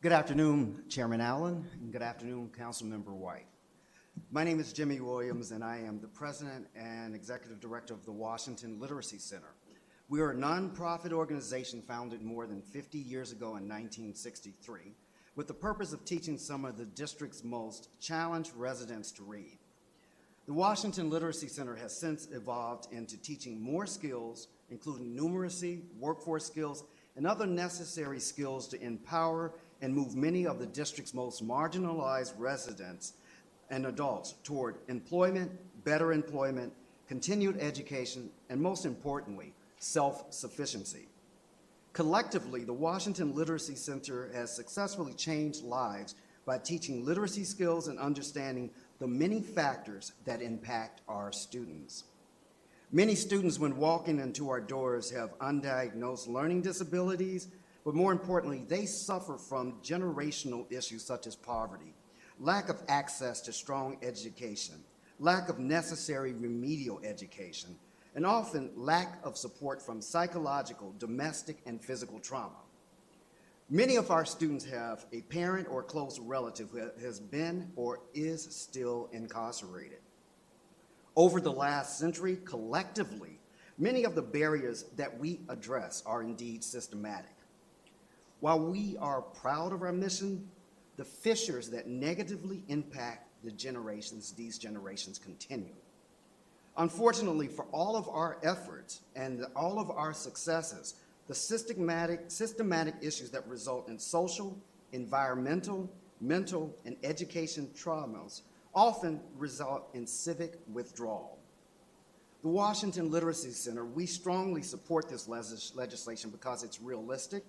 Good afternoon, Chairman Allen, and good afternoon, Councilmember White. My name is Jimmy Williams, and I am the President and Executive Director of the Washington Literacy Center. We are a nonprofit organization founded more than 50 years ago in 1963 with the purpose of teaching some of the district's most challenged residents to read. The Washington Literacy Center has since evolved into teaching more skills, including numeracy, workforce skills, and other necessary skills to empower and move many of the district's most marginalized residents and adults toward employment, better employment, continued education, and most importantly, self-sufficiency. Collectively, the Washington Literacy Center has successfully changed lives by teaching literacy skills and understanding the many factors that impact our students. Many students, when walking into our doors, have undiagnosed learning disabilities, but more importantly, they suffer from generational issues such as poverty, lack of access to strong education, lack of necessary remedial education, and often lack of support from psychological, domestic, and physical trauma. Many of our students have a parent or close relative who has been or is still incarcerated. Over the last century, collectively, many of the barriers that we address are indeed systematic. While we are proud of our mission, the fissures that negatively impact these generations continue. Unfortunately, for all of our efforts and all of our successes, the systematic issues that result in social, environmental, mental, and education traumas often result in civic withdrawal. The Washington Literacy Center, we strongly support this legislation because it's realistic.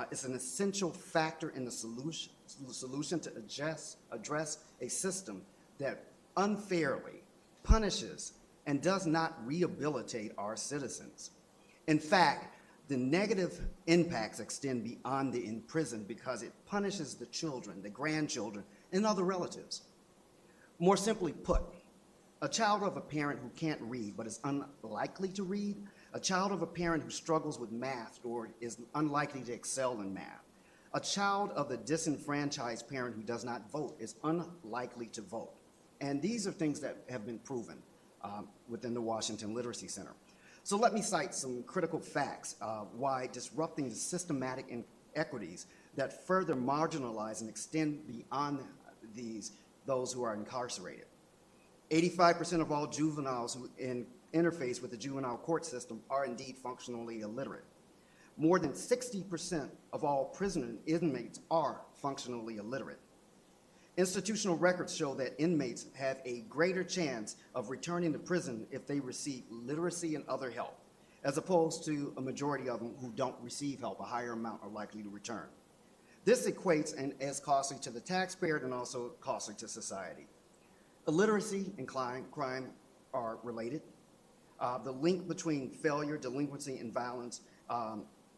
It's an essential factor in the solution to address a system that unfairly punishes and does not rehabilitate our citizens. In fact, the negative impacts extend beyond the imprisoned because it punishes the children, the grandchildren, and other relatives. More simply put, a child of a parent who can't read but is unlikely to read, a child of a parent who struggles with math or is unlikely to excel in math, a child of the disenfranchised parent who does not vote is unlikely to vote. And these are things that have been proven within the Washington Literacy Center. So let me cite some critical facts why disrupting the systematic inequities that further marginalize and extend beyond those who are incarcerated. 85% of all juveniles who interface with the juvenile court system are indeed functionally illiterate. More than 60% of all prison inmates are functionally illiterate. Institutional records show that inmates have a greater chance of returning to prison if they receive literacy and other help, as opposed to a majority of them who don't receive help. A higher amount are likely to return. This equates as costly to the taxpayer and also costly to society. Illiteracy and crime are related. The link between failure, delinquency, and violence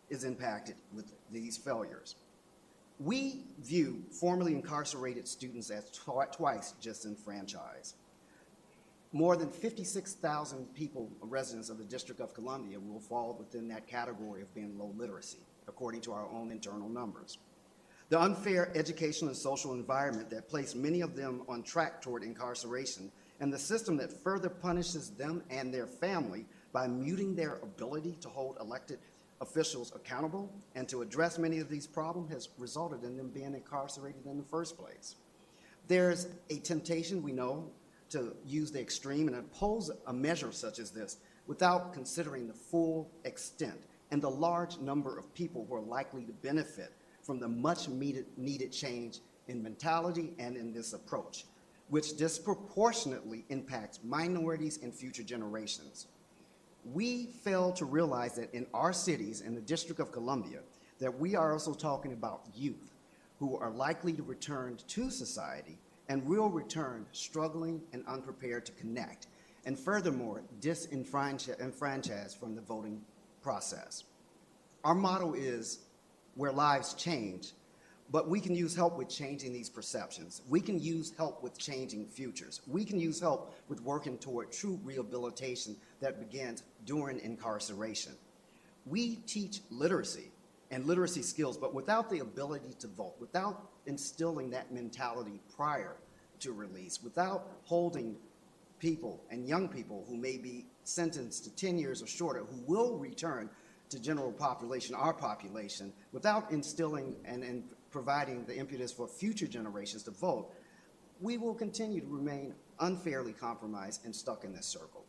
is impacted with these failures. We view formerly incarcerated students as twice disenfranchised. More than 56,000 people, residents of the District of Columbia, will fall within that category of being low literacy, according to our own internal numbers. The unfair educational and social environment that placed many of them on track toward incarceration, and the system that further punishes them and their family by muting their ability to hold elected officials accountable and to address many of these problems has resulted in them being incarcerated in the first place. There's a temptation, we know, to use the extreme and oppose a measure such as this without considering the full extent and the large number of people who are likely to benefit from the much needed change in mentality and in this approach, which disproportionately impacts minorities and future generations. We fail to realize that in our cities, in the District of Columbia, that we are also talking about youth who are likely to return to society and will return struggling and unprepared to connect, and furthermore, disenfranchised from the voting process. Our motto is, where lives change, but we can use help with changing these perceptions. We can use help with changing futures. We can use help with working toward true rehabilitation that begins during incarceration. We teach literacy and literacy skills, but without the ability to vote, without instilling that mentality prior to release, without holding people and young people who may be sentenced to 10 years or shorter, who will return to general population, our population, without instilling and providing the impetus for future generations to vote, we will continue to remain unfairly compromised and stuck in this circle.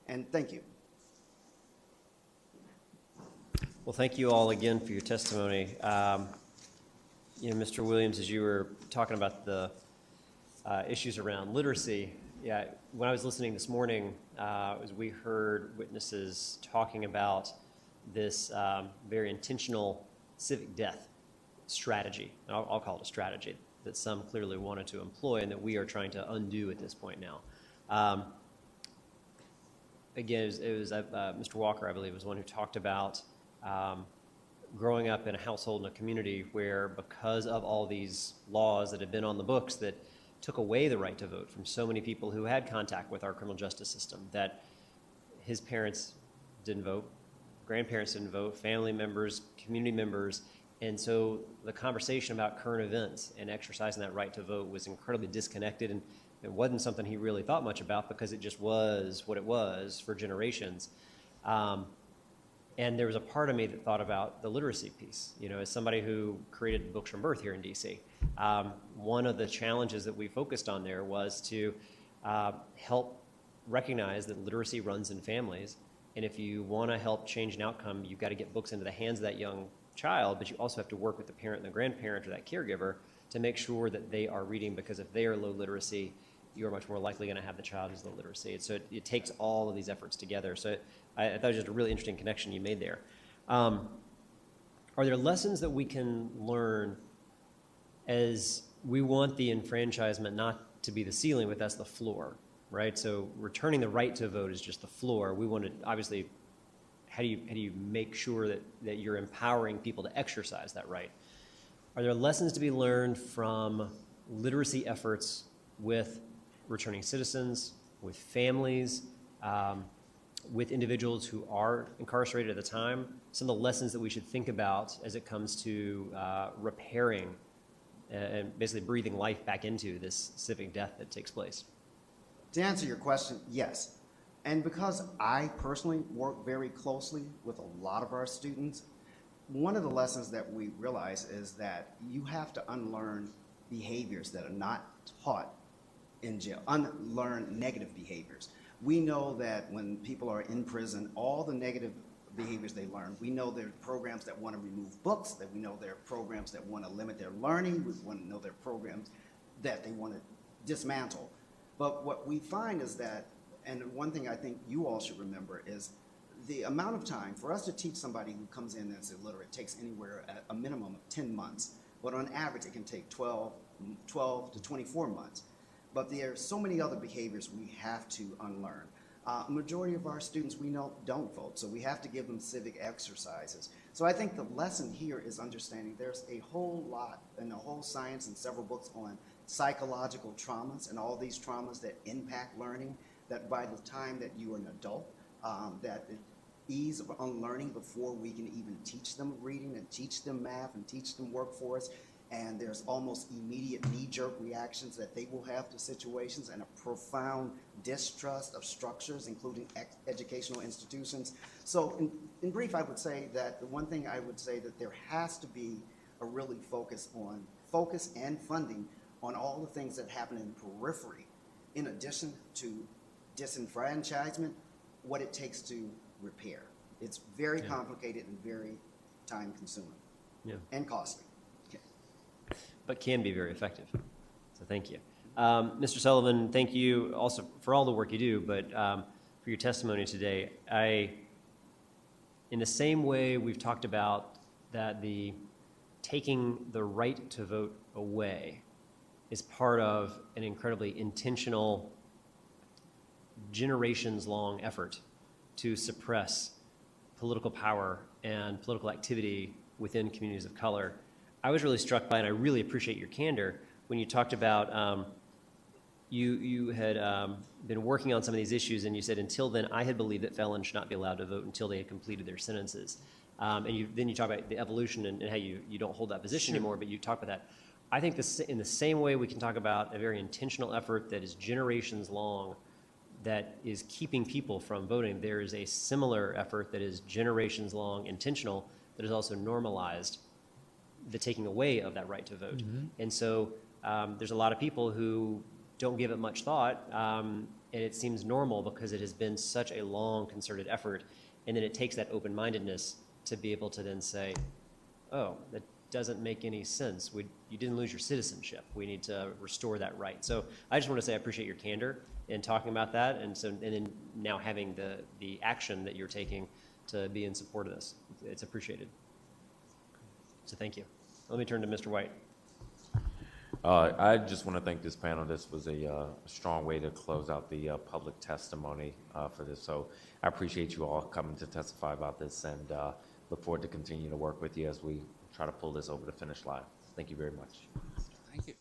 And thank you. Well, thank you all again for your testimony. Mr. Williams, as you were talking about the issues around literacy, when I was listening this morning, as we heard witnesses talking about this very intentional civic death strategy, and I'll call it a strategy, that some clearly wanted to employ and that we are trying to undo at this point now. Again, it was Mr. Walker, I believe, was one who talked about growing up in a household and a community where, because of all these laws that had been on the books that took away the right to vote from so many people who had contact with our criminal justice system, that his parents didn't vote, grandparents didn't vote, family members, community members, and so the conversation about current events and exercising that right to vote was incredibly disconnected, and it wasn't something he really thought much about because it just was what it was for generations. And there was a part of me that thought about the literacy piece. As somebody who created Books from Birth here in DC, one of the challenges that we focused on there was to help recognize that literacy runs in families. And if you want to help change an outcome, you've got to get books into the hands of that young child, but you also have to work with the parent and the grandparent or that caregiver to make sure that they are reading, because if they are low literacy, you're much more likely going to have the child who's low literacy. So it takes all of these efforts together. So I thought it was just a really interesting connection you made there. Are there lessons that we can learn, as we want the enfranchisement not to be the ceiling, but that's the floor, right? So returning the right to vote is just the floor. We want to, obviously, how do you make sure that you're empowering people to exercise that right? Are there lessons to be learned from literacy efforts with returning citizens, with families, with individuals who are incarcerated at the time? Some of the lessons that we should think about as it comes to repairing and basically breathing life back into this civic death that takes place? To answer your question, yes. And because I personally work very closely with a lot of our students, one of the lessons that we realize is that you have to unlearn behaviors that are not taught in jail, unlearn negative behaviors. We know that when people are in prison, all the negative behaviors they learn, we know there are programs that want to remove books, that we know there are programs that want to limit their learning, we want to know there are programs that they want to dismantle. But what we find is that, and one thing I think you all should remember, is the amount of time for us to teach somebody who comes in as illiterate takes anywhere at a minimum of 10 months, but on average it can take 12 to 24 months. But there are so many other behaviors we have to unlearn. A majority of our students we know don't vote, so we have to give them civic exercises. So I think the lesson here is understanding there's a whole lot and a whole science and several books on psychological traumas and all these traumas that impact learning, that by the time that you are an adult, that the ease of unlearning before we can even teach them reading and teach them math and teach them workforce, and there's almost immediate knee-jerk reactions that they will have to situations and a profound distrust of structures, including educational institutions. So in brief, I would say that the one thing I would say that there has to be a really focus and funding on all the things that happen in the periphery, in addition to disenfranchisement, what it takes to repair. It's very complicated and very time-consuming and costly. But can be very effective. So thank you. Mr. Sullivan, thank you also for all the work you do, but for your testimony today. In the same way we've talked about that the taking the right to vote away is part of an incredibly intentional, generations-long effort to suppress political power and political activity within communities of color. I was really struck by, and I really appreciate your candor, when you talked about you had been working on some of these issues, and you said, until then, I had believed that felons should not be allowed to vote until they had completed their sentences. Then you talk about the evolution and how you don't hold that position anymore, but you talk about that. I think in the same way we can talk about a very intentional effort that is generations long that is keeping people from voting, there is a similar effort that is generations long, intentional, that is also normalized the taking away of that right to vote. And so there's a lot of people who don't give it much thought, and it seems normal because it has been such a long concerted effort, and then it takes that open-mindedness to be able to then say, oh, that doesn't make any sense. You didn't lose your citizenship. We need to restore that right. So I just want to say I appreciate your candor in talking about that, and then now having the action that you're taking to be in support of this. It's appreciated. So thank you. Let me turn to Mr. White. I just want to thank this panel. This was a strong way to close out the public testimony for this. So I appreciate you all coming to testify about this, and look forward to continuing to work with you as we try to pull this over the finish line. Thank you very much. Thank you.